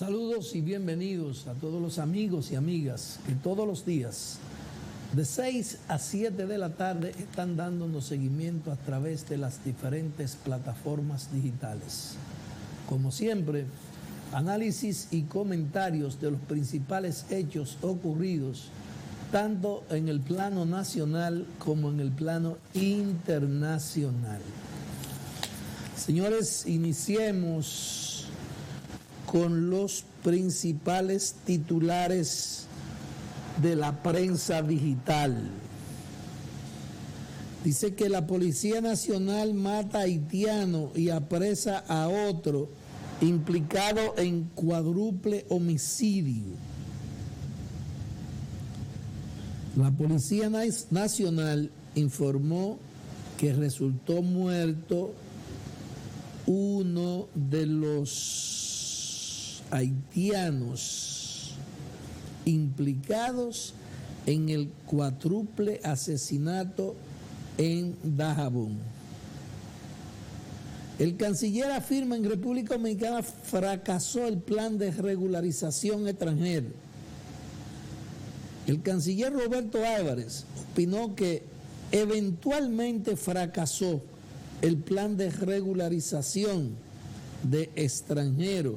Saludos y bienvenidos a todos los amigos y amigas que todos los días de 6 a 7 de la tarde están dándonos seguimiento a través de las diferentes plataformas digitales. Como siempre, análisis y comentarios de los principales hechos ocurridos tanto en el plano nacional como en el plano internacional. Señores, iniciemos con los principales titulares de la prensa digital. Dice que la Policía Nacional mata a haitiano y apresa a otro implicado en cuádruple homicidio. La Policía Nacional informó que resultó muerto uno de los haitianos implicados en el cuádruple asesinato en Dajabón. El canciller afirma en República Dominicana fracasó el plan de regularización extranjera. El canciller Roberto Álvarez opinó que eventualmente fracasó el plan de regularización de extranjeros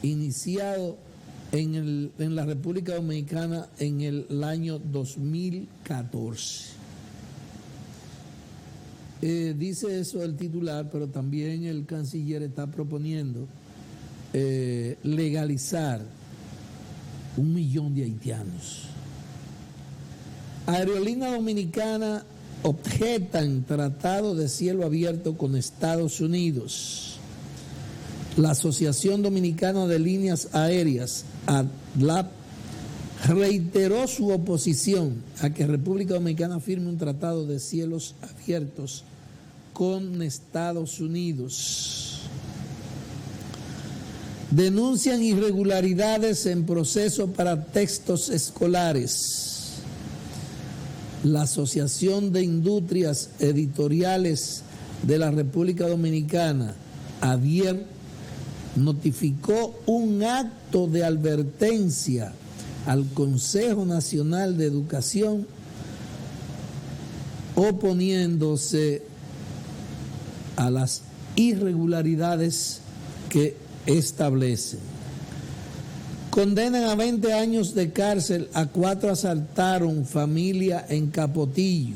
iniciado en la República Dominicana en el año 2014. Dice eso el titular, pero también el canciller está proponiendo legalizar 1 millón de haitianos. Aerolínea Dominicana objetan tratado de cielo abierto con Estados Unidos. La Asociación Dominicana de Líneas Aéreas, ADLAP, reiteró su oposición a que República Dominicana firme un tratado de cielos abiertos con Estados Unidos. Denuncian irregularidades en proceso para textos escolares. La Asociación de Industrias Editoriales de la República Dominicana, ADIER, notificó un acto de advertencia al Consejo Nacional de Educación oponiéndose a las irregularidades que establecen. Condenan a 20 años de cárcel a 4 asaltaron familia en Capotillo.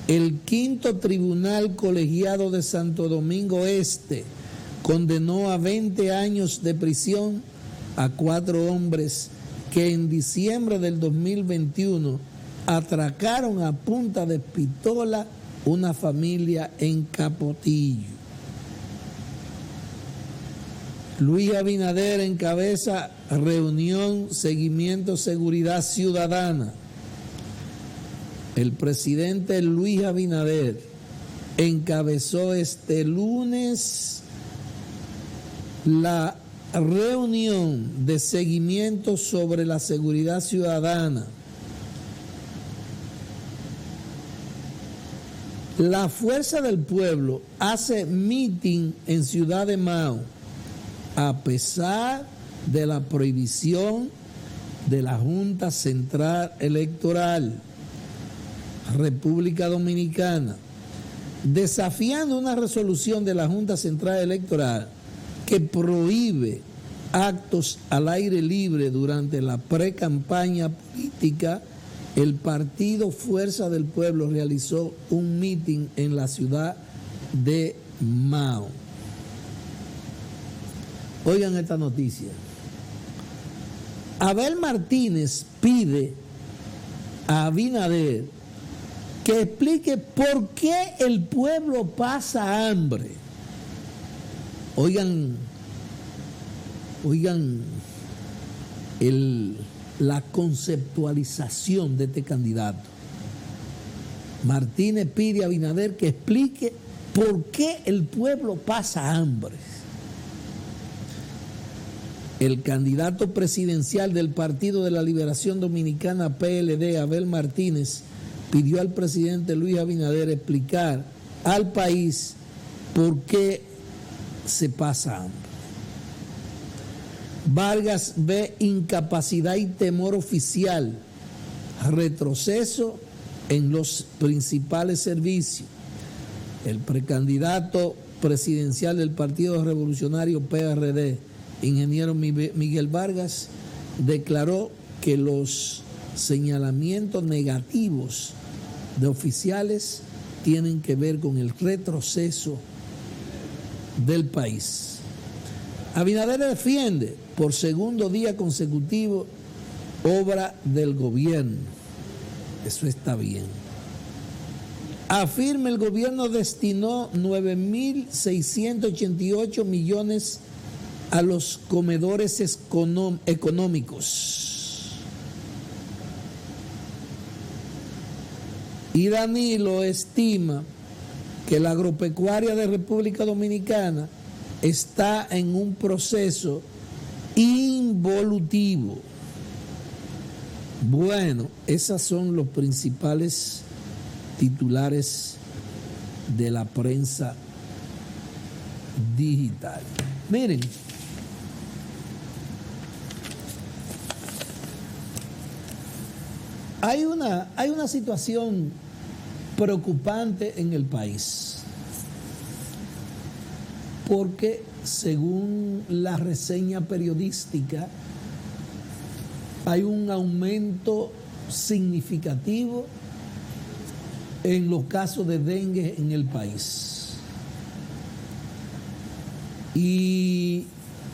El quinto tribunal colegiado de Santo Domingo Este condenó a 20 años de prisión a 4 hombres que en diciembre del 2021 atracaron a punta de pistola una familia en Capotillo. Luis Abinader encabeza reunión Seguimiento Seguridad Ciudadana. El presidente Luis Abinader encabezó este lunes la reunión de seguimiento sobre la seguridad ciudadana. La Fuerza del Pueblo hace mitin en Ciudad de Mao a pesar de la prohibición de la Junta Central Electoral. República Dominicana, desafiando una resolución de la Junta Central Electoral que prohíbe actos al aire libre durante la pre-campaña política, el partido Fuerza del Pueblo realizó un mitin en la ciudad de Mao. Oigan esta noticia. Abel Martínez pide a Abinader que explique por qué el pueblo pasa hambre. Oigan la conceptualización de este candidato. Martínez pide a Abinader que explique por qué el pueblo pasa hambre. El candidato presidencial del Partido de la Liberación Dominicana, PLD, Abel Martínez, pidió al presidente Luis Abinader explicar al país por qué se pasa hambre. Vargas ve incapacidad y temor oficial, retroceso en los principales servicios. El precandidato presidencial del Partido Revolucionario PRD, ingeniero Miguel Vargas, declaró que los señalamientos negativos de oficiales tienen que ver con el retroceso del país. Abinader defiende por segundo día consecutivo obra del gobierno. Eso está bien. Afirma el gobierno destinó 9.688 millones a los comedores económicos. Y Danilo estima que la agropecuaria de República Dominicana está en un proceso involutivo. Bueno, esos son los principales titulares de la prensa digital. Miren, hay una situación preocupante en el país, porque según la reseña periodística hay un aumento significativo en los casos de dengue en el país. Y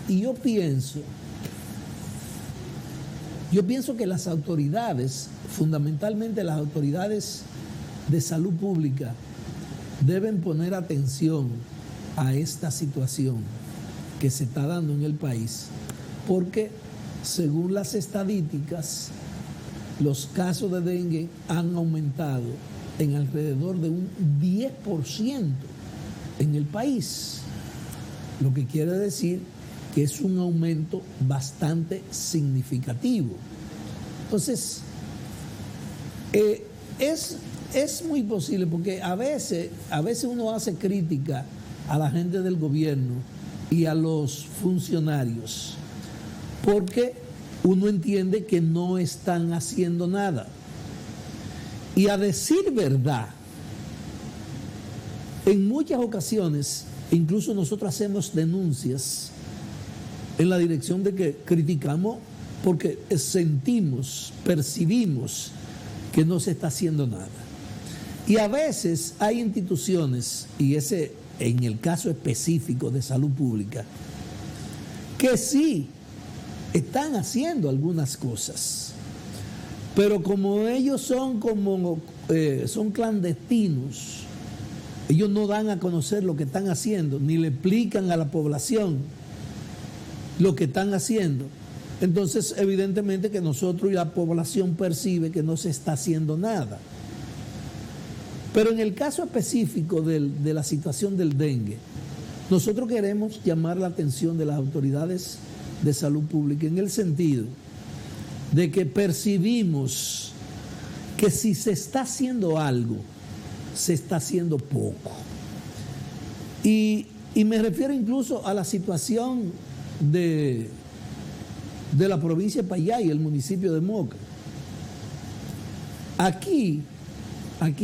yo pienso que las autoridades, fundamentalmente las autoridades de salud pública, deben poner atención a esta situación que se está dando en el país, porque según las estadísticas, los casos de dengue han aumentado en alrededor de un 10% en el país, lo que quiere decir que es un aumento bastante significativo. Entonces, es muy posible, porque a veces uno hace crítica a la gente del gobierno y a los funcionarios, porque uno entiende que no están haciendo nada. Y a decir verdad, en muchas ocasiones, incluso nosotros hacemos denuncias en la dirección de que criticamos porque sentimos, percibimos que no se está haciendo nada. Y a veces hay instituciones, y ese en el caso específico de salud pública, que sí están haciendo algunas cosas, pero como ellos son clandestinos, ellos no dan a conocer lo que están haciendo, ni le explican a la población lo que están haciendo. Entonces, evidentemente que nosotros y la población percibe que no se está haciendo nada. Pero en el caso específico de la situación del dengue, nosotros queremos llamar la atención de las autoridades de salud pública en el sentido de que percibimos que si se está haciendo algo, se está haciendo poco. Y me refiero incluso a la situación de la provincia de Payá y el municipio de Moca. Aquí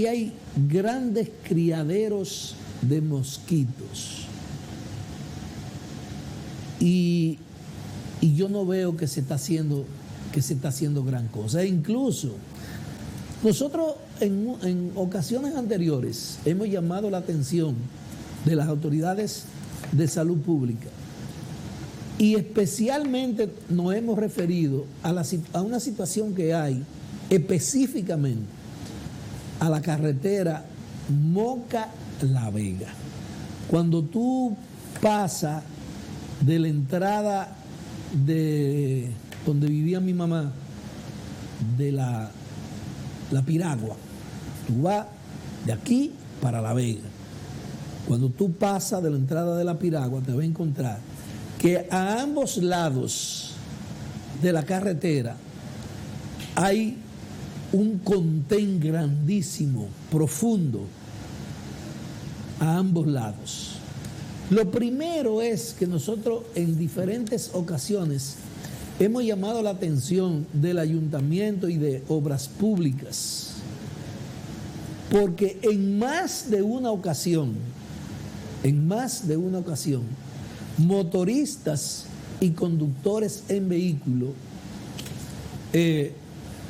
hay grandes criaderos de mosquitos y yo no veo que se está haciendo gran cosa. E incluso nosotros en ocasiones anteriores hemos llamado la atención de las autoridades de salud pública y especialmente nos hemos referido a una situación que hay específicamente a la carretera Moca-La Vega. Cuando tú pasas de la entrada de donde vivía mi mamá, de la Piragua, tú vas de aquí para La Vega. Cuando tú pasas de la entrada de la Piragua, te vas a encontrar que a ambos lados de la carretera hay un contén grandísimo, profundo, a ambos lados. Lo primero es que nosotros en diferentes ocasiones hemos llamado la atención del ayuntamiento y de obras públicas, porque en más de una ocasión, motoristas y conductores en vehículo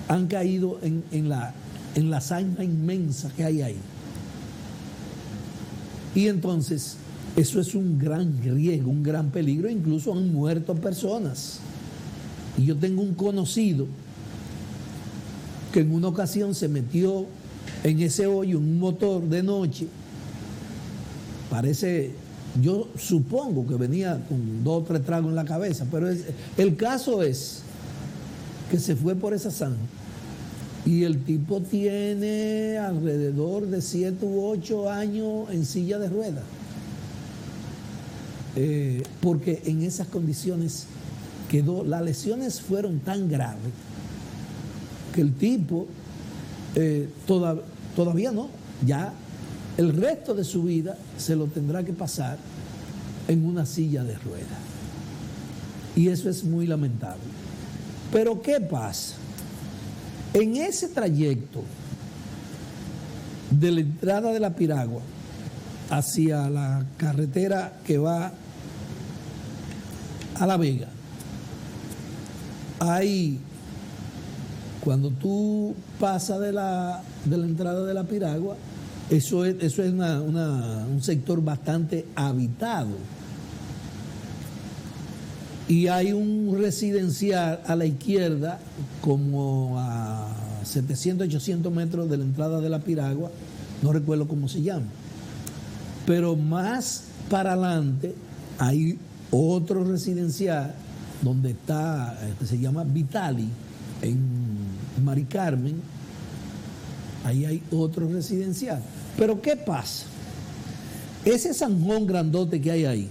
han caído en la zanja inmensa que hay ahí. Y entonces, eso es un gran riesgo, un gran peligro, incluso han muerto personas. Y yo tengo un conocido que en una ocasión se metió en ese hoyo, en un motor de noche. Parece, yo supongo que venía con 2 o 3 tragos en la cabeza, pero el caso es que se fue por esa zanja. Y el tipo tiene alrededor de 7 u 8 años en silla de ruedas. Porque en esas condiciones quedó, las lesiones fueron tan graves que el tipo todavía no, ya el resto de su vida se lo tendrá que pasar en una silla de ruedas. Y eso es muy lamentable. Pero ¿qué pasa? En ese trayecto de la entrada de la Piragua hacia la carretera que va a La Vega, cuando tú pasas de la entrada de la Piragua, eso es un sector bastante habitado. Y hay un residencial a la izquierda, como a 700, 800 metros de la entrada de la Piragua, no recuerdo cómo se llama. Pero más para adelante hay otro residencial donde está, se llama Vitali, en Mari Carmen. Ahí hay otro residencial. Pero ¿qué pasa? Ese zanjón grandote que hay ahí,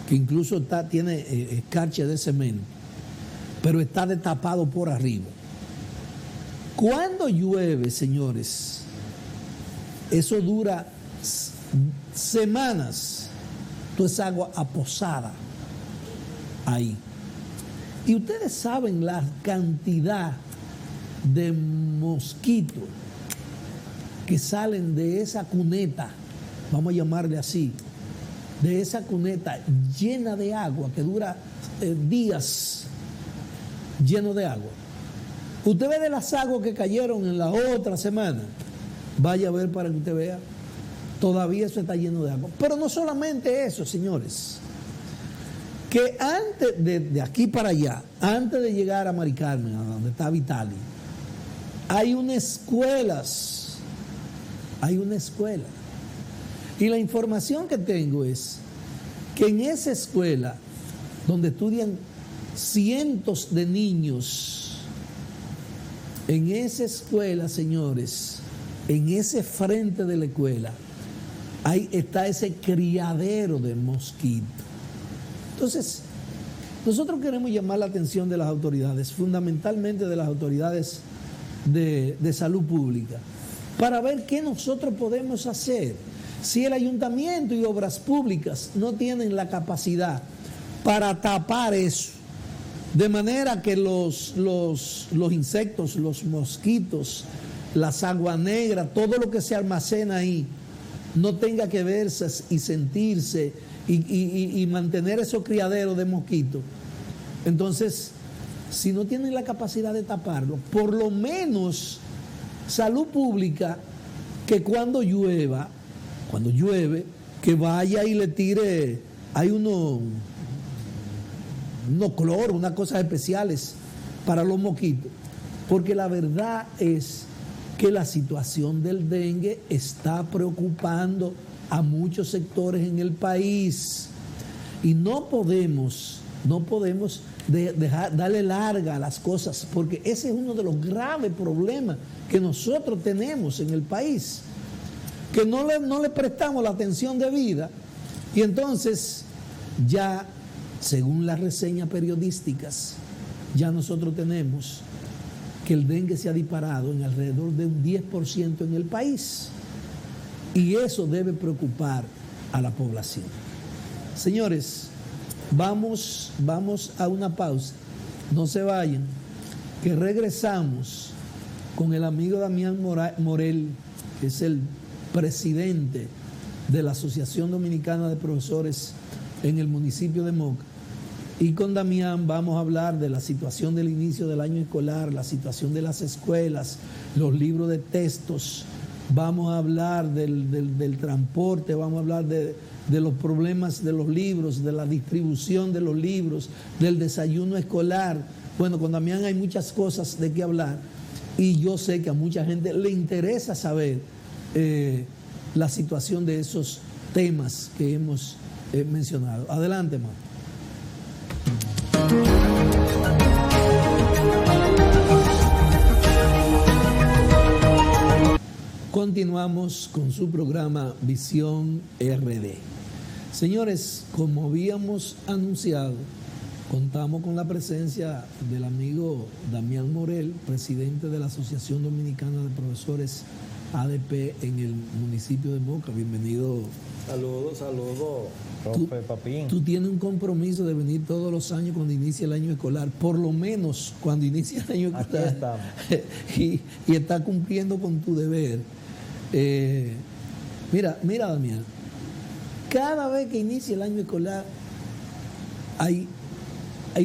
que incluso tiene escarcha de cemento, pero está destapado por arriba. Cuando llueve, señores, eso dura semanas, toda esa agua aposada ahí. Y ustedes saben la cantidad de mosquitos que salen de esa cuneta, vamos a llamarle así, de esa cuneta llena de agua, que dura días lleno de agua. Usted ve de las aguas que cayeron en la otra semana, vaya a ver para que usted vea, todavía eso está lleno de agua. Pero no solamente eso, señores, que antes de aquí para allá, antes de llegar a Mari Carmen, a donde está Vitali, hay unas escuelas, y la información que tengo es que en esa escuela, donde estudian cientos de niños, en esa escuela, señores, en ese frente de la escuela, ahí está ese criadero de mosquitos. Entonces, nosotros queremos llamar la atención de las autoridades, fundamentalmente de las autoridades de salud pública, para ver qué nosotros podemos hacer. Si el ayuntamiento y obras públicas no tienen la capacidad para tapar eso, de manera que los insectos, los mosquitos, las aguas negras, todo lo que se almacena ahí, no tenga que verse y sentirse y mantener esos criaderos de mosquitos. Entonces, si no tienen la capacidad de taparlo, por lo menos salud pública, que cuando llueve, que vaya y le tire, hay unos cloro, unas cosas especiales para los mosquitos, porque la verdad es que la situación del dengue está preocupando a muchos sectores en el país y no podemos darle larga a las cosas, porque ese es uno de los graves problemas que nosotros tenemos en el país, que no le prestamos la atención debida, y entonces ya, según las reseñas periodísticas, ya nosotros tenemos que el dengue se ha disparado en alrededor de un 10% en el país, y eso debe preocupar a la población. Señores, vamos a una pausa. No se vayan, que regresamos con el amigo Damián Morel, que es el presidente de la Asociación Dominicana de Profesores en el municipio de Moca. Y con Damián vamos a hablar de la situación del inicio del año escolar, la situación de las escuelas, los libros de textos, vamos a hablar del transporte, vamos a hablar de los problemas de los libros, de la distribución de los libros, del desayuno escolar. Bueno, con Damián hay muchas cosas de qué hablar y yo sé que a mucha gente le interesa saber la situación de esos temas que hemos mencionado. Adelante, Mar. Continuamos con su programa Visión RD. Señores, como habíamos anunciado, contamos con la presencia del amigo Damián Morel, presidente de la Asociación Dominicana de Profesores ADP en el municipio de Moca. Bienvenido. Saludos, profe Papín. Tú tienes un compromiso de venir todos los años cuando inicia el año escolar, por lo menos cuando inicia el año escolar. Aquí estamos. y está cumpliendo con tu deber. Mira, Damián, cada vez que inicia el año escolar hay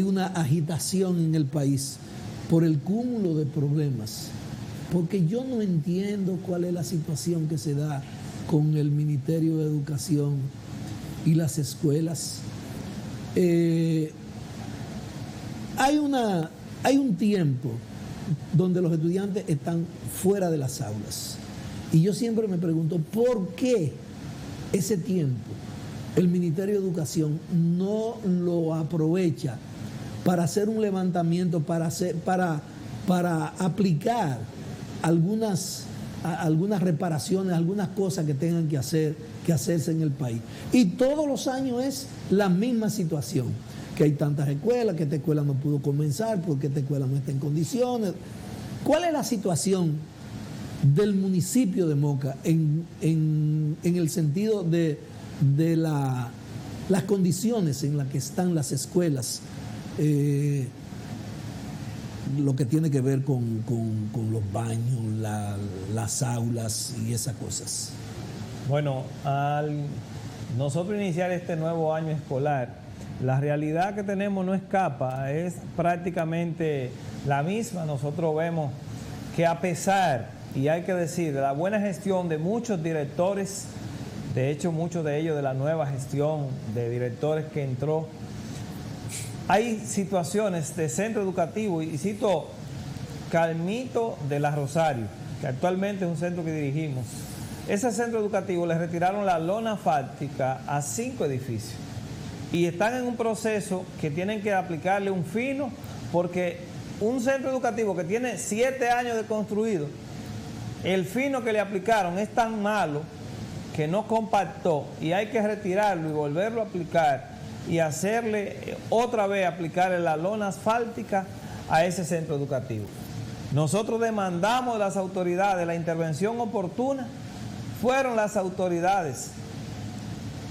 una agitación en el país por el cúmulo de problemas, porque yo no entiendo cuál es la situación que se da con el Ministerio de Educación y las escuelas. Hay un tiempo donde los estudiantes están fuera de las aulas. Y yo siempre me pregunto, ¿por qué ese tiempo el Ministerio de Educación no lo aprovecha para hacer un levantamiento, para aplicar algunas reparaciones, algunas cosas que tengan que hacerse en el país? Y todos los años es la misma situación, que hay tantas escuelas, que esta escuela no pudo comenzar porque esta escuela no está en condiciones. ¿Cuál es la situación del municipio de Moca en el sentido de las condiciones en las que están las escuelas, lo que tiene que ver con los baños, las aulas y esas cosas? Bueno, al nosotros iniciar este nuevo año escolar, la realidad que tenemos no escapa, es prácticamente la misma. Nosotros vemos que a pesar, y hay que decir, de la buena gestión de muchos directores, de hecho muchos de ellos de la nueva gestión de directores que entró, hay situaciones de centro educativo, y cito Calmito de la Rosario, que actualmente es un centro que dirigimos. Ese centro educativo le retiraron la lona asfáltica a 5 edificios y están en un proceso que tienen que aplicarle un fino, porque un centro educativo que tiene 7 años de construido, el fino que le aplicaron es tan malo que no compactó y hay que retirarlo y volverlo a aplicar y hacerle otra vez aplicarle la lona asfáltica a ese centro educativo. Nosotros demandamos de las autoridades la intervención oportuna. Fueron las autoridades,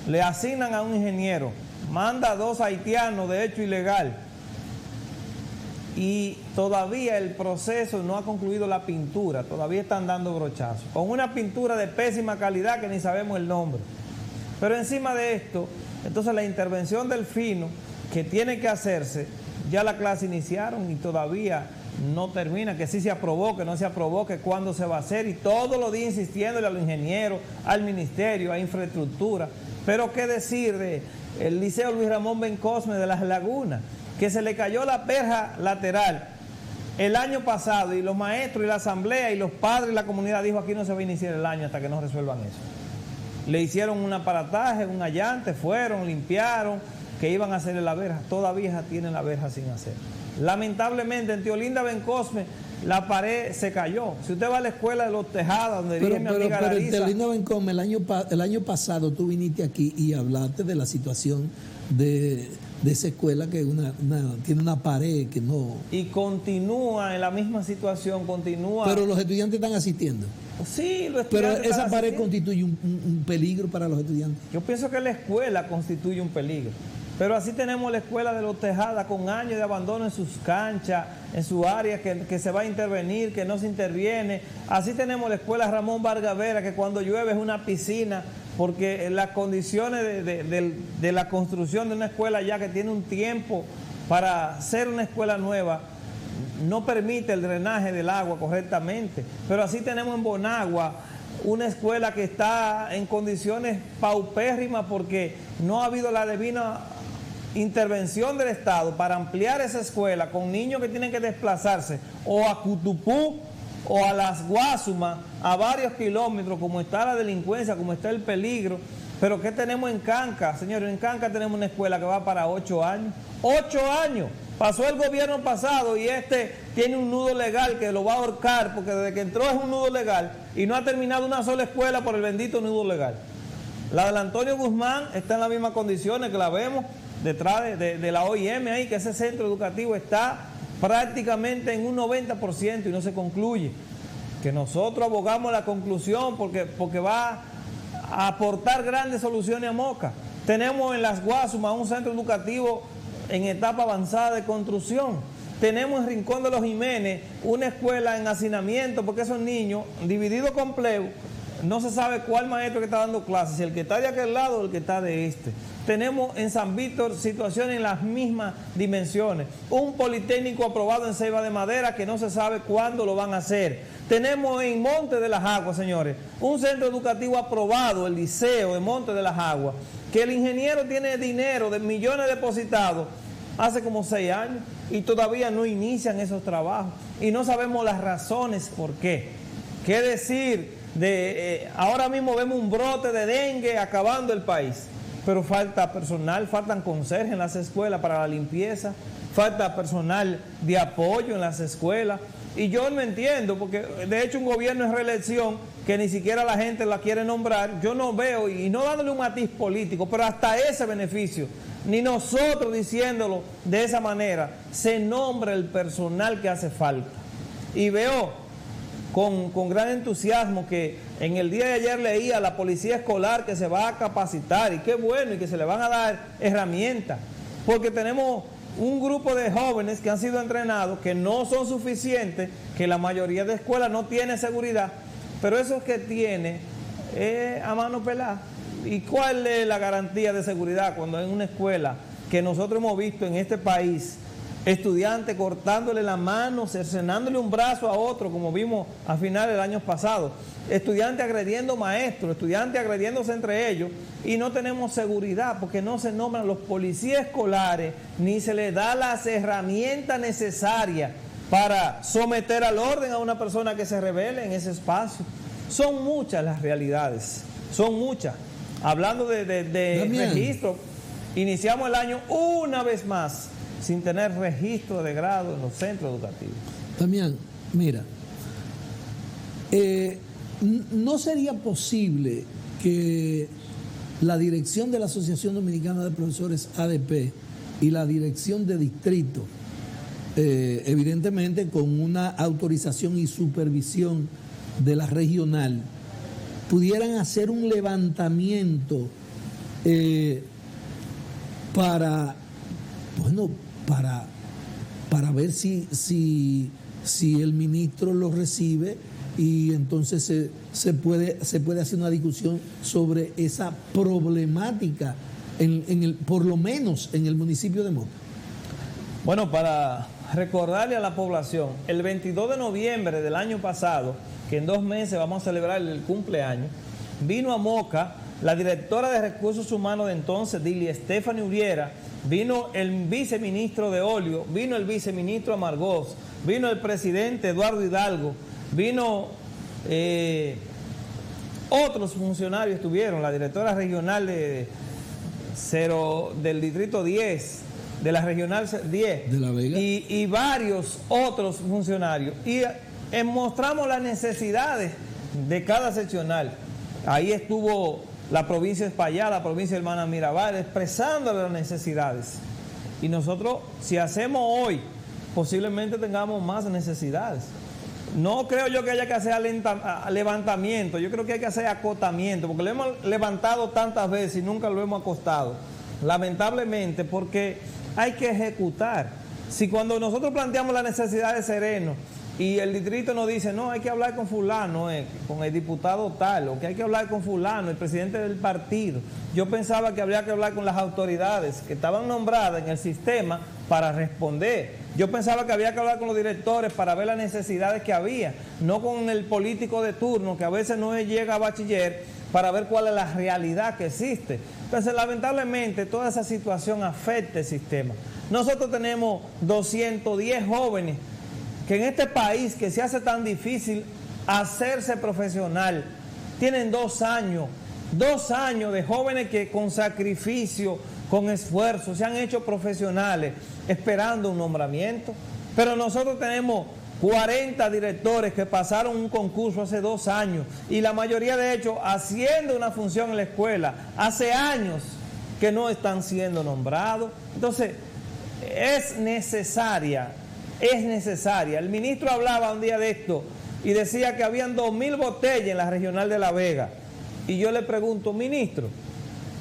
le asignan a un ingeniero, manda a 2 haitianos de hecho ilegal y todavía el proceso no ha concluido la pintura, todavía están dando brochazos, con una pintura de pésima calidad que ni sabemos el nombre. Pero encima de esto, entonces la intervención del fino que tiene que hacerse, ya la clase iniciaron y todavía no termina, que sí se aprobó, que no se aprobó, que cuándo se va a hacer, y todos los días insistiéndole a los ingenieros, al ministerio, a infraestructura. Pero qué decir del Liceo Luis Ramón Bencosme de Las Lagunas, que se le cayó la verja lateral el año pasado y los maestros y la asamblea y los padres y la comunidad dijo aquí no se va a iniciar el año hasta que no resuelvan eso. Le hicieron un aparataje, un allante, fueron, limpiaron, que iban a hacerle la verja, todavía tienen la verja sin hacer. Lamentablemente en Teolinda Bencosme la pared se cayó. Si usted va a la escuela de Los Tejados, donde dirige mi amiga Larisa... Pero en Teolinda Bencosme el año pasado tú viniste aquí y hablaste de la situación de esa escuela que tiene una pared que no... Y continúa en la misma situación, continúa... Pero los estudiantes están asistiendo. Sí, los Pero estudiantes esa están pared asistiendo. constituye un peligro para los estudiantes. Yo pienso que la escuela constituye un peligro. Pero así tenemos la escuela de Los Tejadas con años de abandono en sus canchas, en su área que se va a intervenir, que no se interviene. Así tenemos la escuela Ramón Vargas Vera, que cuando llueve es una piscina, porque las condiciones de la construcción de una escuela ya que tiene un tiempo para ser una escuela nueva, no permite el drenaje del agua correctamente. Pero así tenemos en Bonagua una escuela que está en condiciones paupérrimas porque no ha habido la debida intervención del Estado para ampliar esa escuela con niños que tienen que desplazarse o a Cutupú o a Las Guasumas, a varios kilómetros, como está la delincuencia, como está el peligro. Pero ¿qué tenemos en Canca? Señores, en Canca tenemos una escuela que va para 8 años. 8 años. Pasó el gobierno pasado y este tiene un nudo legal que lo va a ahorcar porque desde que entró es un nudo legal y no ha terminado una sola escuela por el bendito nudo legal. La del Antonio Guzmán está en las mismas condiciones que la vemos detrás de la OIM ahí, que ese centro educativo está prácticamente en un 90% y no se concluye. Que nosotros abogamos la conclusión porque va a aportar grandes soluciones a Moca. Tenemos en Las Guasumas un centro educativo en etapa avanzada de construcción. Tenemos en Rincón de los Jiménez una escuela en hacinamiento porque esos niños divididos complejo, no se sabe cuál maestro que está dando clases, si el que está de aquel lado o el que está de este. Tenemos en San Víctor situaciones en las mismas dimensiones. Un politécnico aprobado en Ceiba de Madera que no se sabe cuándo lo van a hacer. Tenemos en Monte de las Aguas, señores, un centro educativo aprobado, el Liceo de Monte de las Aguas, que el ingeniero tiene dinero de millones depositados hace como 6 años y todavía no inician esos trabajos y no sabemos las razones por qué. ¿Qué decir de ahora mismo vemos un brote de dengue acabando el país? Pero falta personal, faltan conserjes en las escuelas para la limpieza, falta personal de apoyo en las escuelas. Y yo no entiendo, porque de hecho un gobierno es reelección que ni siquiera la gente la quiere nombrar. Yo no veo, y no dándole un matiz político, pero hasta ese beneficio, ni nosotros diciéndolo de esa manera, se nombra el personal que hace falta. Y veo con gran entusiasmo que en el día de ayer leía a la policía escolar que se va a capacitar, y qué bueno, y que se le van a dar herramientas, porque tenemos un grupo de jóvenes que han sido entrenados, que no son suficientes, que la mayoría de escuelas no tiene seguridad, pero esos que tiene a mano pelada. ¿Y cuál es la garantía de seguridad cuando en una escuela que nosotros hemos visto en este país, estudiantes cortándole la mano, cercenándole un brazo a otro, como vimos a finales del año pasado, estudiantes agrediendo maestros, estudiantes agrediéndose entre ellos, y no tenemos seguridad porque no se nombran los policías escolares ni se les da las herramientas necesarias para someter al orden a una persona que se rebele en ese espacio? Son muchas las realidades, son muchas. Hablando de registro, iniciamos el año una vez más sin tener registro de grado en los centros educativos. Damián, mira, ¿no sería posible que la dirección de la Asociación Dominicana de Profesores ADP y la dirección de distrito, evidentemente con una autorización y supervisión de la regional, pudieran hacer un levantamiento para ver si el ministro lo recibe, y entonces se puede hacer una discusión sobre esa problemática por lo menos en el municipio de Moca? Bueno, para recordarle a la población, el 22 de noviembre del año pasado, que en 2 meses vamos a celebrar el cumpleaños, vino a Moca la directora de Recursos Humanos de entonces, Dili Stephanie Uriera, vino el viceministro de Olio, vino el viceministro Amargós, vino el presidente Eduardo Hidalgo, vino otros funcionarios, estuvieron la directora regional del distrito 10, de la regional 10 de La Vega, y varios otros funcionarios, y mostramos las necesidades de cada seccional. Ahí estuvo la provincia de Espaillá, la provincia de Hermanas Mirabal, expresando las necesidades. Y nosotros, si hacemos hoy, posiblemente tengamos más necesidades. no creo yo que haya que hacer levantamiento, yo creo que hay que hacer acotamiento, porque lo hemos levantado tantas veces y nunca lo hemos acostado, lamentablemente, porque hay que ejecutar. Si cuando nosotros planteamos la necesidad de Sereno y el distrito nos dice, no, hay que hablar con fulano, con el diputado tal, o que hay que hablar con fulano, el presidente del partido, yo pensaba que habría que hablar con las autoridades que estaban nombradas en el sistema para responder. Yo pensaba que había que hablar con los directores para ver las necesidades que había, no con el político de turno, que a veces no llega a bachiller, para ver cuál es la realidad que existe. Entonces, lamentablemente, toda esa situación afecta el sistema. Nosotros tenemos 210 jóvenes que en este país, que se hace tan difícil hacerse profesional, tienen 2 años de jóvenes que con sacrificio, con esfuerzo, se han hecho profesionales esperando un nombramiento. Pero nosotros tenemos 40 directores que pasaron un concurso hace 2 años y la mayoría de ellos haciendo una función en la escuela hace años que no están siendo nombrados. Entonces, es necesaria. El ministro hablaba un día de esto y decía que habían 2.000 botellas en la regional de La Vega. Y yo le pregunto, ministro,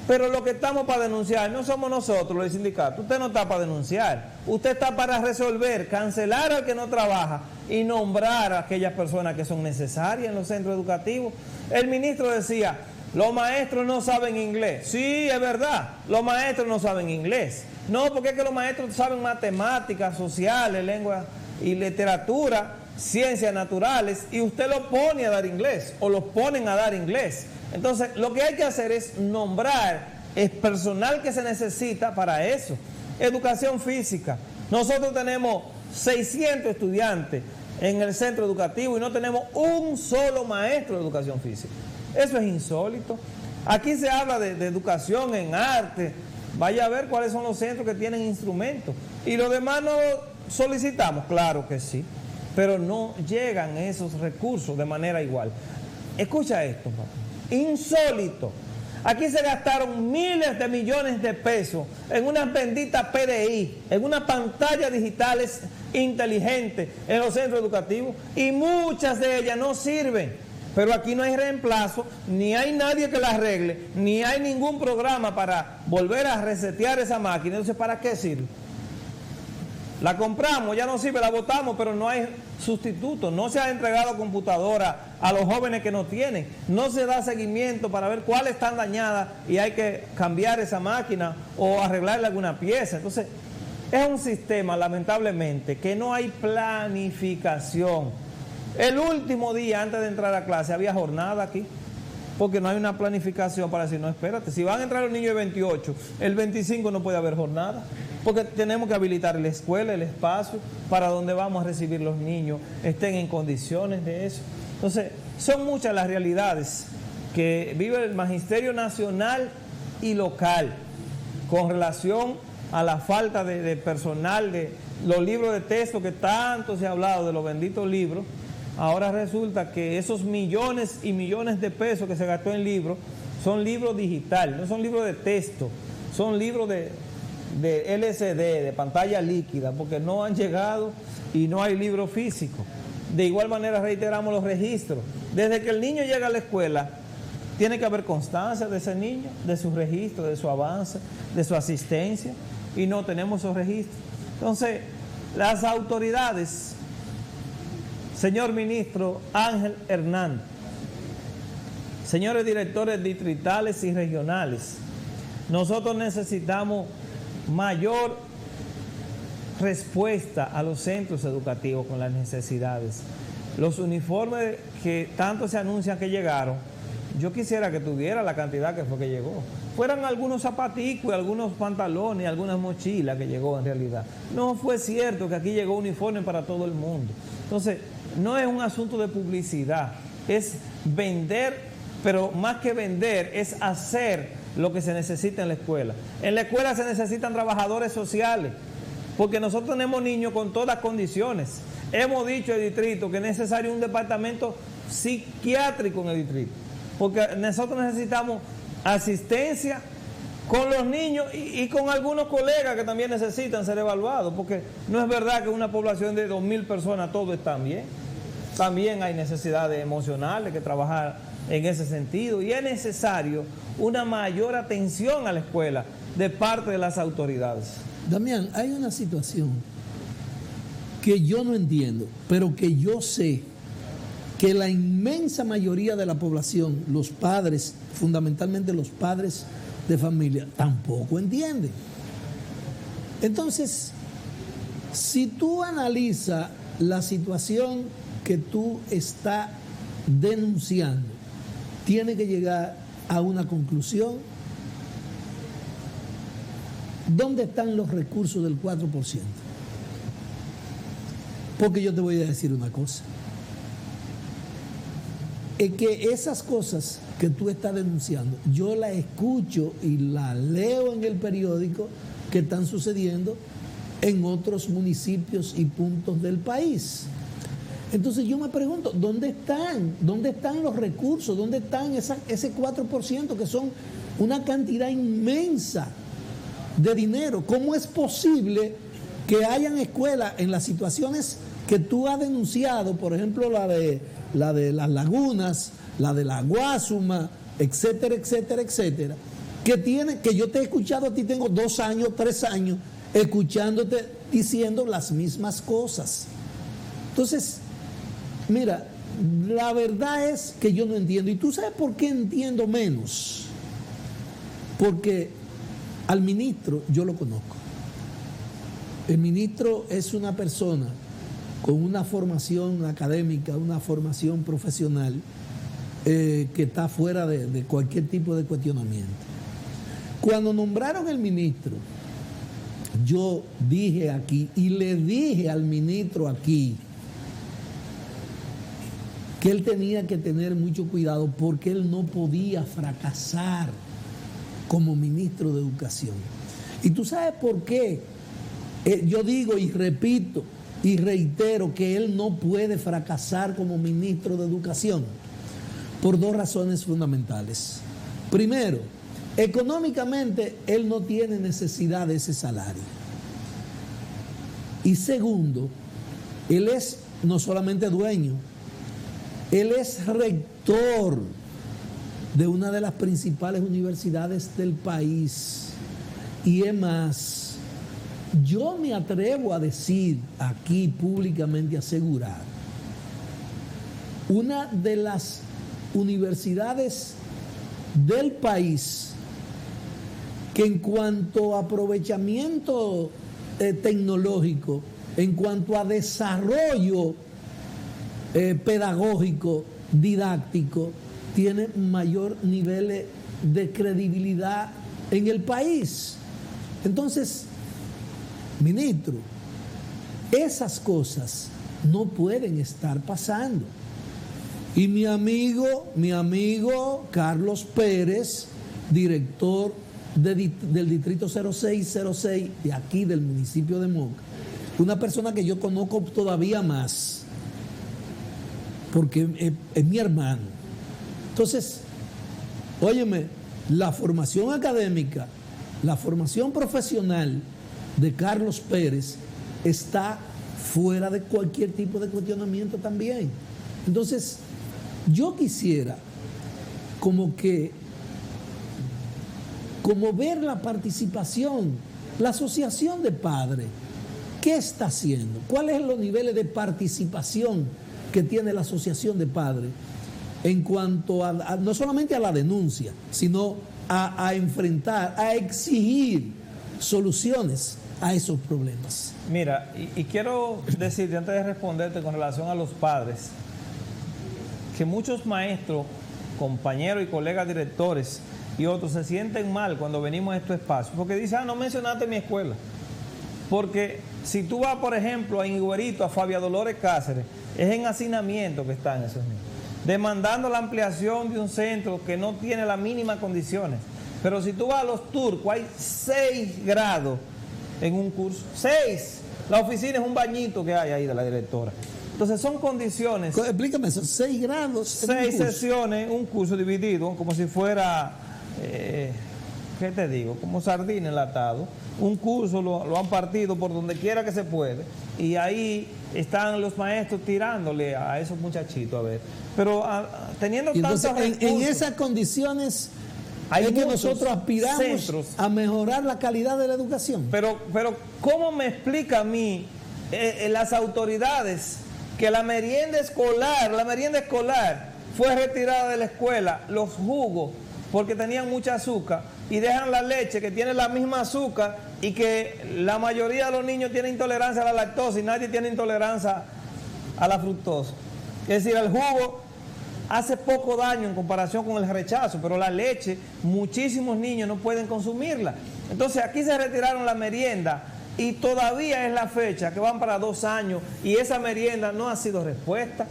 pero lo que estamos para denunciar no somos nosotros, los sindicatos. Usted no está para denunciar. Usted está para resolver, cancelar al que no trabaja y nombrar a aquellas personas que son necesarias en los centros educativos. El ministro decía, los maestros no saben inglés. Sí, es verdad, los maestros no saben inglés. No, porque es que los maestros saben matemáticas, sociales, lengua y literatura, ciencias naturales, y usted los pone a dar inglés, o los ponen a dar inglés. Entonces, lo que hay que hacer es nombrar el personal que se necesita para eso. Educación física. Nosotros tenemos 600 estudiantes en el centro educativo y no tenemos un solo maestro de educación física. Eso es insólito. Aquí se habla de educación en arte. Vaya a ver cuáles son los centros que tienen instrumentos. Y los demás no solicitamos, claro que sí, pero no llegan esos recursos de manera igual. Escucha esto, papá. Insólito. Aquí se gastaron miles de millones de pesos en unas benditas PDI, en unas pantallas digitales inteligentes en los centros educativos, y muchas de ellas no sirven. Pero aquí no hay reemplazo, ni hay nadie que la arregle, ni hay ningún programa para volver a resetear esa máquina. Entonces, ¿para qué sirve? La compramos, ya no sirve, la botamos, pero no hay sustituto. No se ha entregado computadora a los jóvenes que no tienen. No se da seguimiento para ver cuáles están dañadas y hay que cambiar esa máquina o arreglarle alguna pieza. Entonces, es un sistema, lamentablemente, que no hay planificación. El último día antes de entrar a clase había jornada aquí, porque no hay una planificación para decir, no, espérate, si van a entrar los niños el 28, el 25 no puede haber jornada, porque tenemos que habilitar la escuela, el espacio, para donde vamos a recibir los niños, estén en condiciones de eso. Entonces, son muchas las realidades que vive el Magisterio Nacional y local con relación a la falta de personal, de los libros de texto que tanto se ha hablado de los benditos libros. Ahora resulta que esos millones y millones de pesos que se gastó en libros son libros digitales, no son libros de texto, son libros de LCD, de pantalla líquida, porque no han llegado y no hay libro físico. De igual manera reiteramos los registros. Desde que el niño llega a la escuela, tiene que haber constancia de ese niño, de su registro, de su avance, de su asistencia, y no tenemos esos registros. Entonces, las autoridades, señor ministro Ángel Hernández, señores directores distritales y regionales, nosotros necesitamos mayor respuesta a los centros educativos con las necesidades. Los uniformes que tanto se anuncian que llegaron, yo quisiera que tuviera la cantidad que fue que llegó. Fueran algunos zapaticos, algunos pantalones, algunas mochilas que llegó en realidad. No fue cierto que aquí llegó uniforme para todo el mundo. Entonces, no es un asunto de publicidad, es vender, pero más que vender, es hacer lo que se necesita en la escuela. En la escuela se necesitan trabajadores sociales, porque nosotros tenemos niños con todas condiciones. Hemos dicho al distrito que es necesario un departamento psiquiátrico en el distrito, porque nosotros necesitamos asistencia con los niños y con algunos colegas que también necesitan ser evaluados, porque no es verdad que una población de 2.000 personas todos están bien. también hay necesidades emocionales que trabajar en ese sentido, y es necesario una mayor atención a la escuela de parte de las autoridades. Damián, hay una situación que yo no entiendo, pero que yo sé que la inmensa mayoría de la población, los padres, fundamentalmente los padres de familia, tampoco entienden. Entonces, si tú analizas la situación que tú estás denunciando, tiene que llegar a una conclusión. ¿Dónde están los recursos del 4%? Porque yo te voy a decir una cosa. Es que esas cosas que tú estás denunciando, yo las escucho y las leo en el periódico que están sucediendo en otros municipios y puntos del país. Entonces yo me pregunto, ¿dónde están? ¿Dónde están los recursos? ¿Dónde están ese 4% que son una cantidad inmensa de dinero? ¿Cómo es posible que hayan escuelas en las situaciones que tú has denunciado, por ejemplo la de las lagunas, la de la Guasuma, etcétera, etcétera, etcétera, que yo te he escuchado a ti, tengo 2 años, 3 años, escuchándote diciendo las mismas cosas? Entonces, mira, la verdad es que yo no entiendo. ¿Y tú sabes por qué entiendo menos? Porque al ministro yo lo conozco. El ministro es una persona con una formación académica, una formación profesional que está fuera de cualquier tipo de cuestionamiento. Cuando nombraron el ministro, yo dije aquí y le dije al ministro aquí que él tenía que tener mucho cuidado porque él no podía fracasar como ministro de Educación. ¿Y tú sabes por qué? Yo digo y repito y reitero que él no puede fracasar como ministro de Educación por 2 razones fundamentales. Primero, económicamente él no tiene necesidad de ese salario. Y segundo, él es no solamente dueño, él es rector de una de las principales universidades del país. Y es más, yo me atrevo a decir aquí públicamente, asegurar, una de las universidades del país que en cuanto a aprovechamiento tecnológico, en cuanto a desarrollo pedagógico, didáctico, tiene mayor nivel de credibilidad en el país. Entonces, ministro, esas cosas no pueden estar pasando. Y mi amigo Carlos Pérez, director del distrito 0606 de aquí del municipio de Moca, una persona que yo conozco todavía más, porque es mi hermano. Entonces, óyeme, la formación académica, la formación profesional de Carlos Pérez está fuera de cualquier tipo de cuestionamiento también. Entonces, yo quisiera como ver la participación, la asociación de padres, ¿qué está haciendo? ¿Cuáles son los niveles de participación que tiene la asociación de padres en cuanto a no solamente a la denuncia, sino a enfrentar, a exigir soluciones a esos problemas? Mira, y quiero decirte antes de responderte con relación a los padres, que muchos maestros, compañeros y colegas directores y otros se sienten mal cuando venimos a estos espacios, porque dicen, no mencionaste mi escuela. Porque si tú vas, por ejemplo, a Higuerito, a Fabia Dolores Cáceres, es en hacinamiento que están esos niños, demandando la ampliación de un centro que no tiene las mínimas condiciones. Pero si tú vas a Los Turcos, hay 6 grados en un curso. 6. La oficina es un bañito que hay ahí de la directora. Entonces son condiciones. Explícame eso, 6 grados. 6 sesiones, un curso dividido como si fuera ¿qué te digo? Como sardina enlatado. Un curso lo han partido por donde quiera que se puede y ahí están los maestros tirándole a esos muchachitos, a ver. Pero teniendo tantos recursos, en esas condiciones hay es que nosotros aspiramos centros a mejorar la calidad de la educación. Pero ¿cómo me explica a mí las autoridades que la merienda escolar fue retirada de la escuela, los jugos, porque tenían mucha azúcar, y dejan la leche que tiene la misma azúcar y que la mayoría de los niños tienen intolerancia a la lactosa y nadie tiene intolerancia a la fructosa? Es decir, el jugo hace poco daño en comparación con el rechazo, pero la leche, muchísimos niños no pueden consumirla. Entonces aquí se retiraron la merienda y todavía es la fecha que van para 2 años y esa merienda no ha sido respuesta.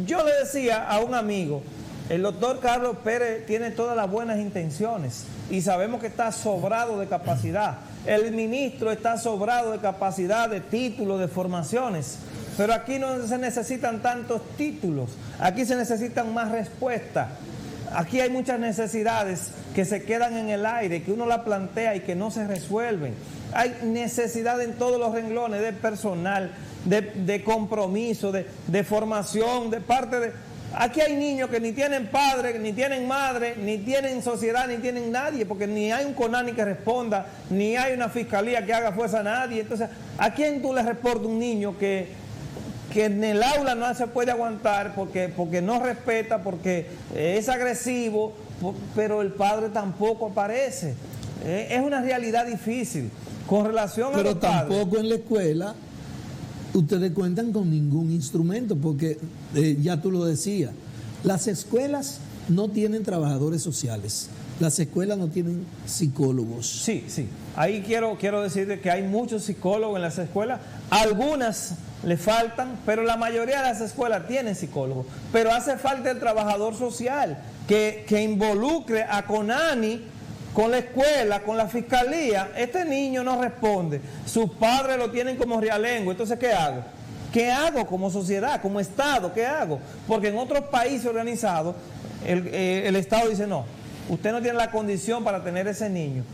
Yo le decía a un amigo, el doctor Carlos Pérez tiene todas las buenas intenciones y sabemos que está sobrado de capacidad. El ministro está sobrado de capacidad, de títulos, de formaciones. Pero aquí no se necesitan tantos títulos, aquí se necesitan más respuestas. Aquí hay muchas necesidades que se quedan en el aire, que uno la plantea y que no se resuelven. Hay necesidad en todos los renglones de personal, de compromiso, de formación, de parte de... Aquí hay niños que ni tienen padre, ni tienen madre, ni tienen sociedad, ni tienen nadie, porque ni hay un CONANI que responda, ni hay una fiscalía que haga fuerza a nadie. Entonces, ¿a quién tú le reportas un niño que en el aula no se puede aguantar porque no respeta, porque es agresivo, pero el padre tampoco aparece? Es una realidad difícil con relación a los padres. Pero tampoco en la escuela ustedes cuentan con ningún instrumento, porque ya tú lo decías, las escuelas no tienen trabajadores sociales, las escuelas no tienen psicólogos. Sí, sí. Ahí quiero decirte que hay muchos psicólogos en las escuelas, algunas le faltan, pero la mayoría de las escuelas tienen psicólogos. Pero hace falta el trabajador social que involucre a CONANI con la escuela, con la fiscalía. Este niño no responde, sus padres lo tienen como realengo. Entonces, ¿qué hago? ¿Qué hago como sociedad, como Estado? ¿Qué hago? Porque en otros países organizados, el Estado dice, no, usted no tiene la condición para tener ese niño.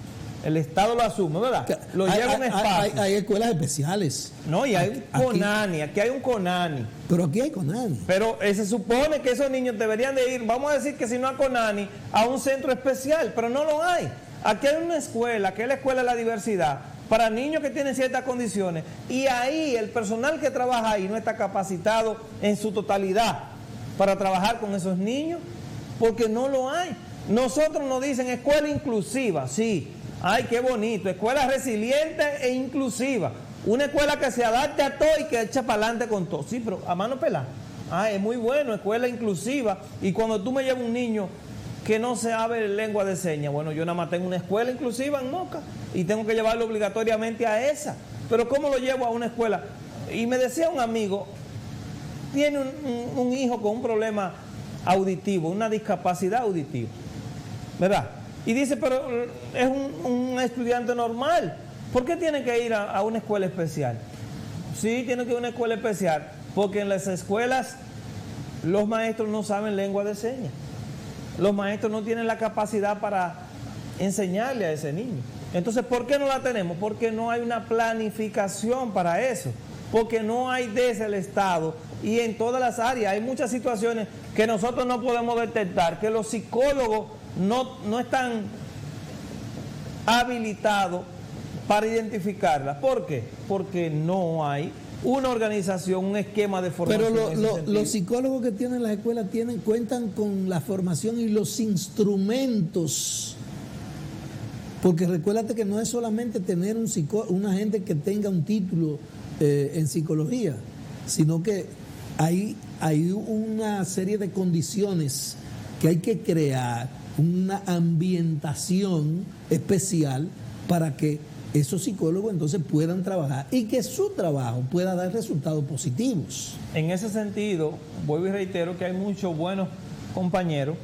El Estado lo asume, ¿verdad? Lo lleva a un espacio. Hay escuelas especiales. No, y hay un CONANI, aquí hay un CONANI. Pero aquí hay CONANI. Pero se supone que esos niños deberían de ir, vamos a decir que si no a CONANI, a un centro especial, pero no lo hay. Aquí hay una escuela, que es la Escuela de la Diversidad, para niños que tienen ciertas condiciones, y ahí el personal que trabaja ahí no está capacitado en su totalidad para trabajar con esos niños, porque no lo hay. Nosotros nos dicen escuela inclusiva, sí. Ay, qué bonito, escuela resiliente e inclusiva. Una escuela que se adapte a todo y que echa para adelante con todo. Sí, pero a mano pelada. Ah, es muy bueno, escuela inclusiva. Y cuando tú me llevas un niño que no se hable lengua de señas, bueno, yo nada más tengo una escuela inclusiva en Moca y tengo que llevarlo obligatoriamente a esa. Pero ¿cómo lo llevo a una escuela? Y me decía un amigo, tiene un hijo con un problema auditivo, una discapacidad auditiva, ¿verdad? Y dice, pero es un estudiante normal, ¿por qué tiene que ir a una escuela especial? Sí, tiene que ir a una escuela especial, porque en las escuelas los maestros no saben lengua de señas. Los maestros no tienen la capacidad para enseñarle a ese niño. Entonces, ¿por qué no la tenemos? Porque no hay una planificación para eso, porque no hay desde el Estado y en todas las áreas. Hay muchas situaciones que nosotros no podemos detectar, que los psicólogos no están habilitados para identificarlas. ¿Por qué? Porque no hay una organización, un esquema de formación. Pero los psicólogos que tienen las escuelas cuentan con la formación y los instrumentos. Porque recuérdate que no es solamente tener una gente que tenga un título en psicología, sino que hay una serie de condiciones que hay que crear, una ambientación especial para que esos psicólogos entonces puedan trabajar y que su trabajo pueda dar resultados positivos. En ese sentido, vuelvo y reitero que hay muchos buenos compañeros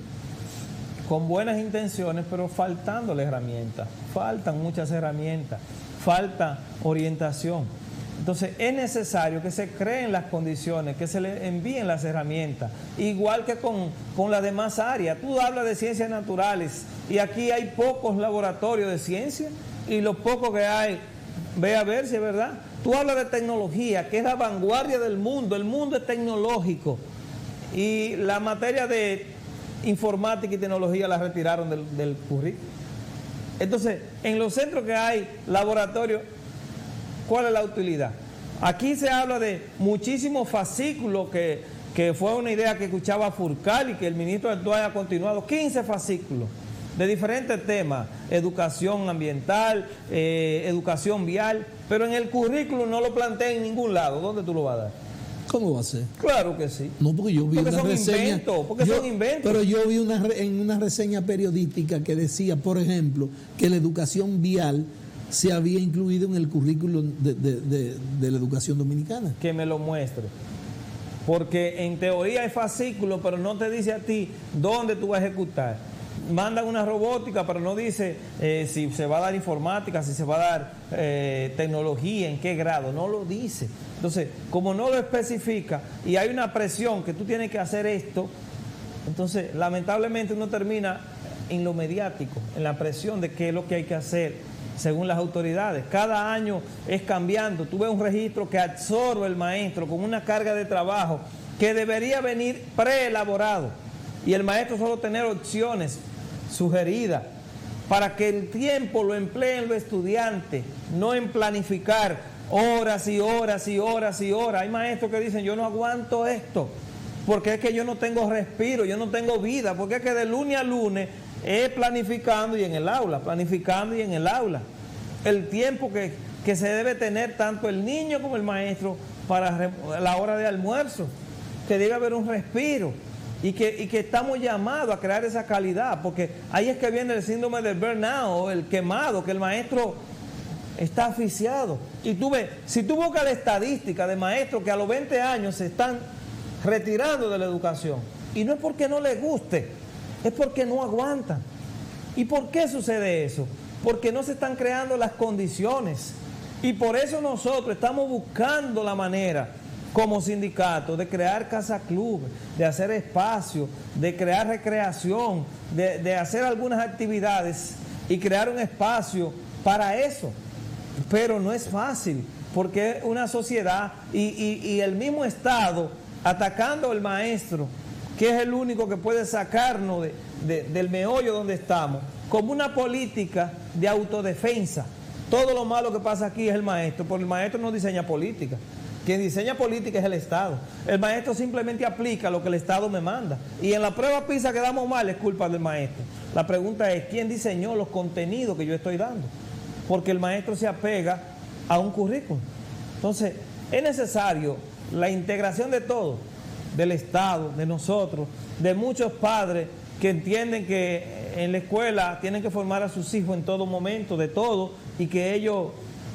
con buenas intenciones, pero faltándole herramientas. Faltan muchas herramientas, falta orientación. Entonces es necesario que se creen las condiciones, que se le envíen las herramientas, igual que con las demás áreas. Tú hablas de ciencias naturales y aquí hay pocos laboratorios de ciencia y los pocos que hay, ve a ver si es verdad. Tú hablas de tecnología, que es la vanguardia del mundo, el mundo es tecnológico y la materia de informática y tecnología la retiraron del currículo. Entonces, en los centros que hay laboratorios, ¿cuál es la utilidad? Aquí se habla de muchísimos fascículos que fue una idea que escuchaba Furcal y que el ministro actual ha continuado, 15 fascículos de diferentes temas, educación ambiental, educación vial, pero en el currículo no lo plantea en ningún lado. ¿Dónde tú lo vas a dar? ¿Cómo va a ser? Claro que sí. No, porque yo vi porque una reseña. Son inventos. Pero yo vi en una reseña periodística que decía, por ejemplo, que la educación vial se había incluido en el currículo de la educación dominicana. Que me lo muestre. Porque en teoría hay fascículos, pero no te dice a ti dónde tú vas a ejecutar. Mandan una robótica, pero no dice si se va a dar informática, si se va a dar tecnología, en qué grado, no lo dice. Entonces, como no lo especifica y hay una presión que tú tienes que hacer esto, entonces lamentablemente uno termina en lo mediático, en la presión de qué es lo que hay que hacer según las autoridades. Cada año es cambiando. Tú ves un registro que absorbe el maestro con una carga de trabajo que debería venir preelaborado y el maestro solo tener opciones sugeridas para que el tiempo lo empleen los estudiantes, no en planificar horas y horas y horas y horas. Hay maestros que dicen, yo no aguanto esto, porque es que yo no tengo respiro, yo no tengo vida, porque es que de lunes a lunes es planificando y en el aula, planificando y en el aula. El tiempo que se debe tener tanto el niño como el maestro para la hora de almuerzo, que debe haber un respiro y que estamos llamados a crear esa calidad, porque ahí es que viene el síndrome del burnout, el quemado, que el maestro está asfixiado. Y tú ves, si tú buscas la estadística de maestros que a los 20 años se están retirando de la educación, y no es porque no les guste, es porque no aguantan. ¿Y por qué sucede eso? Porque no se están creando las condiciones. Y por eso nosotros estamos buscando la manera, como sindicato, de crear casa club, de hacer espacio, de crear recreación, de hacer algunas actividades y crear un espacio para eso. Pero no es fácil, porque es una sociedad y el mismo Estado atacando al maestro, que es el único que puede sacarnos del meollo donde estamos, como una política de autodefensa. Todo lo malo que pasa aquí es el maestro, porque el maestro no diseña política. Quien diseña política es el Estado. El maestro simplemente aplica lo que el Estado me manda. Y en la prueba PISA que damos mal es culpa del maestro. La pregunta es, ¿quién diseñó los contenidos que yo estoy dando? Porque el maestro se apega a un currículum. Entonces, es necesario la integración de todos, del Estado, de nosotros, de muchos padres que entienden que en la escuela tienen que formar a sus hijos en todo momento, de todo, y que ellos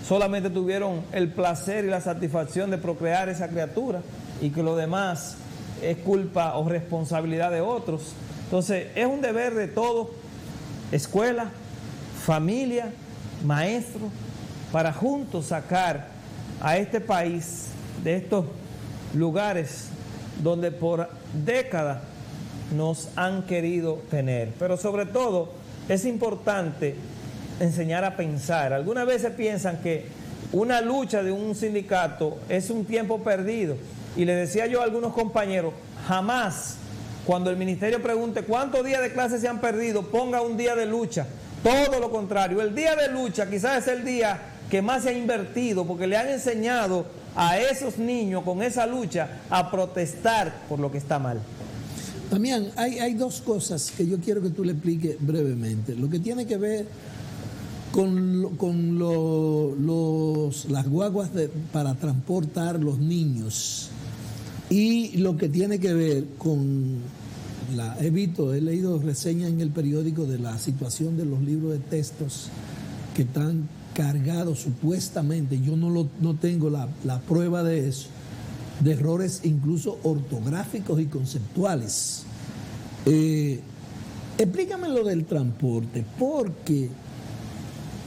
solamente tuvieron el placer y la satisfacción de procrear esa criatura y que lo demás es culpa o responsabilidad de otros. Entonces, es un deber de todos, escuela, familia, maestro, para juntos sacar a este país de estos lugares donde por décadas nos han querido tener. Pero sobre todo es importante enseñar a pensar. Algunas veces piensan que una lucha de un sindicato es un tiempo perdido. Y le decía yo a algunos compañeros, jamás, cuando el ministerio pregunte cuántos días de clase se han perdido, ponga un día de lucha. Todo lo contrario, el día de lucha quizás es el día que más se ha invertido, porque le han enseñado a esos niños con esa lucha a protestar por lo que está mal. Damián, hay dos cosas que yo quiero que tú le expliques brevemente. Lo que tiene que ver con las guaguas para transportar los niños y lo que tiene que ver con he leído reseñas en el periódico de la situación de los libros de textos que están cargados supuestamente, yo no tengo la prueba de eso, de errores incluso ortográficos y conceptuales. Explícame lo del transporte, porque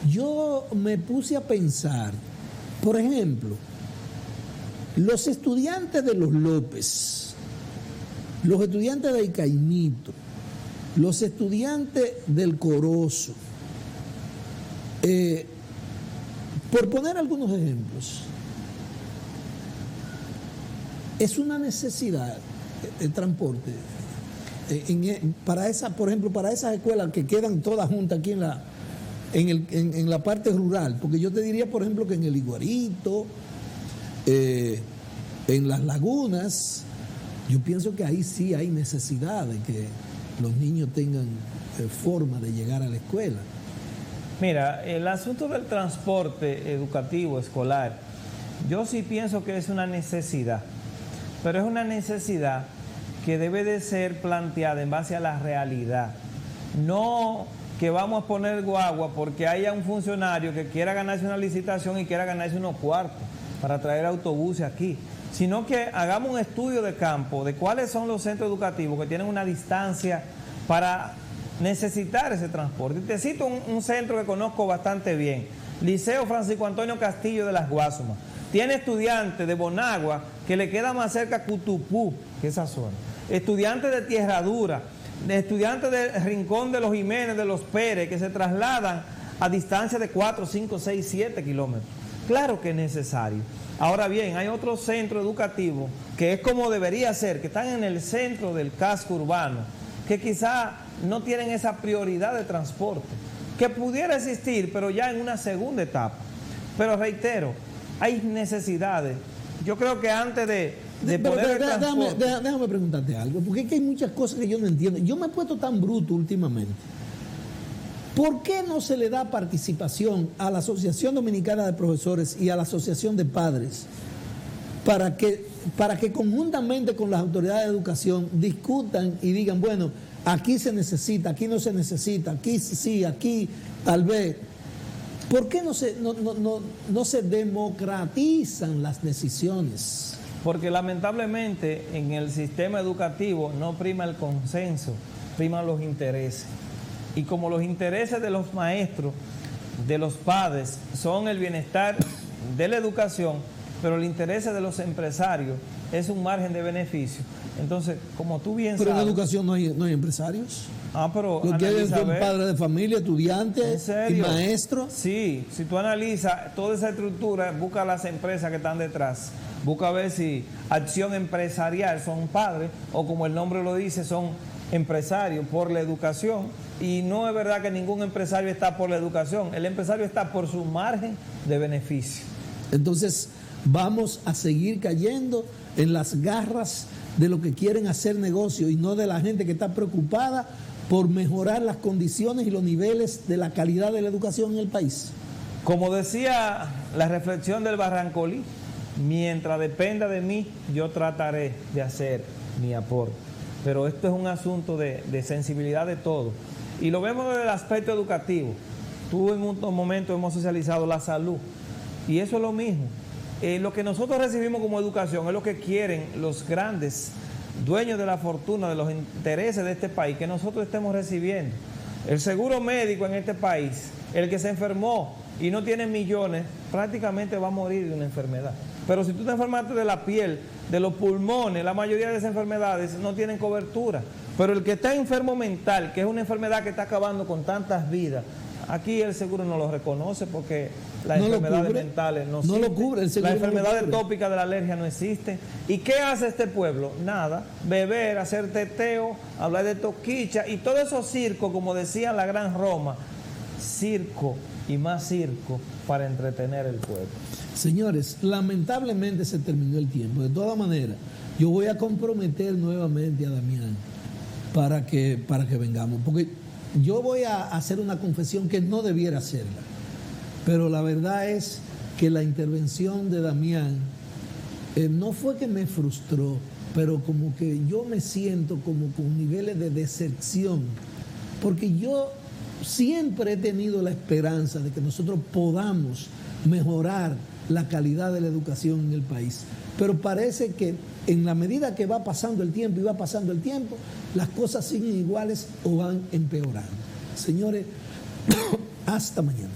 yo me puse a pensar, por ejemplo, Los estudiantes de los López, los estudiantes de Caimito, los estudiantes del Corozo, por poner algunos ejemplos, es una necesidad el transporte para esa, por ejemplo, para esas escuelas que quedan todas juntas aquí en la parte rural, porque yo te diría, por ejemplo, que en el Iguarito, en las lagunas, yo pienso que ahí sí hay necesidad de que los niños tengan forma de llegar a la escuela. Mira, el asunto del transporte educativo escolar, yo sí pienso que es una necesidad, pero es una necesidad que debe de ser planteada en base a la realidad. No que vamos a poner guagua porque haya un funcionario que quiera ganarse una licitación y quiera ganarse unos cuartos para traer autobuses aquí, sino que hagamos un estudio de campo de cuáles son los centros educativos que tienen una distancia para necesitar ese transporte. Y te cito un centro que conozco bastante bien, Liceo Francisco Antonio Castillo de las Guasumas. Tiene estudiantes de Bonagua que le queda más cerca Cutupú que esa zona, estudiantes de Tierra Dura, estudiantes del Rincón de los Jiménez, de los Pérez, que se trasladan a distancia de 4, 5, 6, 7 kilómetros. Claro que es necesario. Ahora bien, hay otros centros educativos que es como debería ser, que están en el centro del casco urbano, que quizá no tienen esa prioridad de transporte, que pudiera existir, pero ya en una segunda etapa. Pero reitero, hay necesidades. Yo creo que antes de poner el transporte... Déjame preguntarte algo, porque es que hay muchas cosas que yo no entiendo. Yo me he puesto tan bruto últimamente. ¿Por qué no se le da participación a la Asociación Dominicana de Profesores y a la Asociación de Padres para que conjuntamente con las autoridades de educación discutan y digan, bueno, aquí se necesita, aquí no se necesita, aquí sí, aquí tal vez? ¿Por qué no se democratizan las decisiones? Porque lamentablemente en el sistema educativo no prima el consenso, priman los intereses. Y como los intereses de los maestros, de los padres, son el bienestar de la educación, pero el interés de los empresarios es un margen de beneficio. Entonces, como tú bien sabes... Pero en educación no hay empresarios. Pero lo que son padres de familia, estudiantes y maestros. Sí, si tú analizas toda esa estructura, busca las empresas que están detrás, busca ver si Acción Empresarial son padres o, como el nombre lo dice, son empresarios por la educación. Y no es verdad que ningún empresario está por la educación, el empresario está por su margen de beneficio. Entonces vamos a seguir cayendo en las garras de lo que quieren hacer negocio y no de la gente que está preocupada por mejorar las condiciones y los niveles de la calidad de la educación en el país. Como decía la reflexión del Barrancolí, mientras dependa de mí, yo trataré de hacer mi aporte. Pero esto es un asunto de sensibilidad de todos. Y lo vemos desde el aspecto educativo. Tú en un momento hemos socializado la salud. Y eso es lo mismo. Lo que nosotros recibimos como educación es lo que quieren los grandes dueños de la fortuna, de los intereses de este país, que nosotros estemos recibiendo. El seguro médico en este país, el que se enfermó y no tiene millones, prácticamente va a morir de una enfermedad. Pero si tú te enfermaste de la piel, de los pulmones, la mayoría de esas enfermedades no tienen cobertura. Pero el que está enfermo mental, que es una enfermedad que está acabando con tantas vidas, aquí el seguro no lo reconoce porque las enfermedades mentales no lo cubre. Las enfermedades tópicas de la alergia no existen. ¿Y qué hace este pueblo? Nada. Beber, hacer teteo, hablar de toquicha y todo eso circo, como decía la gran Roma, circo y más circo para entretener el pueblo. Señores, lamentablemente se terminó el tiempo. De todas maneras, yo voy a comprometer nuevamente a Damián para que vengamos, porque yo voy a hacer una confesión que no debiera hacerla, pero la verdad es que la intervención de Damián no fue que me frustró, pero como que yo me siento como con niveles de decepción, porque yo siempre he tenido la esperanza de que nosotros podamos mejorar la calidad de la educación en el país, pero parece que en la medida que va pasando el tiempo y va pasando el tiempo, las cosas siguen iguales o van empeorando. Señores, hasta mañana.